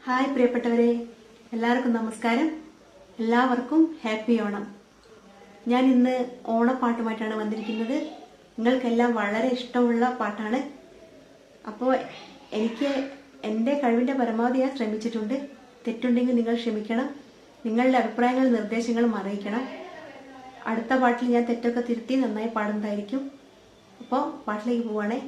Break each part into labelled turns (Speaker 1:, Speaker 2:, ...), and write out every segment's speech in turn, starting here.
Speaker 1: Hi പ്രിയപ്പെട്ടവരെ, എല്ലാവർക്കും നമസ്കാരം. എല്ലാവർക്കും ഹാപ്പി ഓണം. ഞാൻ ഇന്ന് ഓണപ്പാട്ടുമായിട്ടാണ് വന്നിരിക്കുന്നത്. നിങ്ങൾക്കെല്ലാം വളരെ ഇഷ്ടമുള്ള പാട്ടാണ്. അപ്പോൾ എനിക്ക് എൻ്റെ കഴിവിൻ്റെ പരമാവധി ഞാൻ ശ്രമിച്ചിട്ടുണ്ട്. തെറ്റുണ്ടെങ്കിൽ നിങ്ങൾ ക്ഷമിക്കണം. നിങ്ങളുടെ അഭിപ്രായങ്ങളും നിർദ്ദേശങ്ങളും അറിയിക്കണം. അടുത്ത പാട്ടിൽ ഞാൻ തെറ്റൊക്കെ തിരുത്തി നന്നായി പാടുന്നതായിരിക്കും. അപ്പോൾ പാട്ടിലേക്ക് പോവാണേ.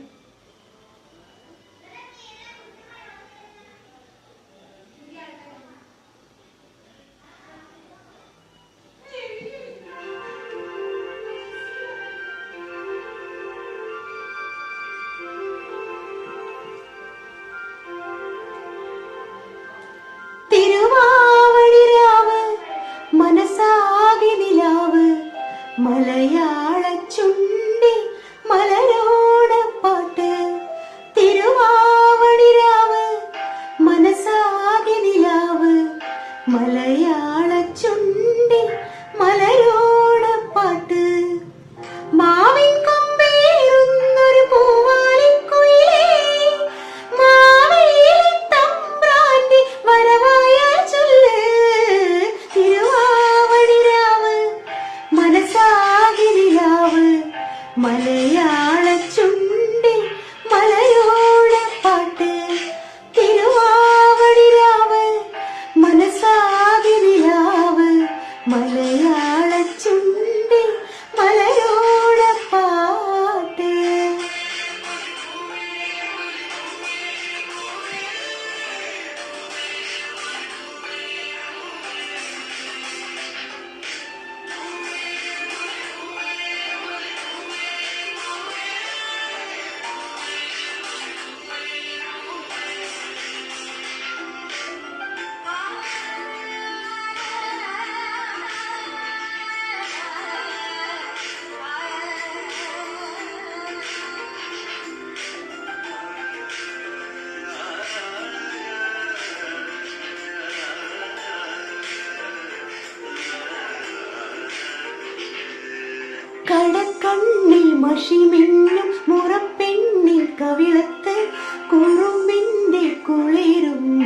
Speaker 1: തിരുവാവണിരാവ് മനസാകി നിലാവ് മലയാള ചുണ്ടിൽ മലരോണപ്പാട്ട്. തിരുവാവണിരാവ് മനസാകി നിലാവ് മലയാള ചുണ്ടിൽ മലരോണപ്പാട്ട്. മാവിൻ കൊമ്പേറുന്നൊരു പൂവാലിക്കുയിലേ, മാവേലി തമ്പ്രാന്റെ വരവായ ചൊല്ല്. തിരുവാവണിരാവ് മനസാകി നിലാവ് മലയാള ചുണ്ടിൽ മലയോണപ്പാട്ട്. തിരുവാവണിരാവ് മനസാകി നിലാവ് മലയാള ചുണ്ടിൽ മലയോണപ്പാട്ട്. കടക്കണ്ണിൽ മഷിമിന്നും മുറപ്പെണ്ണിൽ കവിളത്ത് കുറുമ്പിന്റെ കുളിരുമ്പ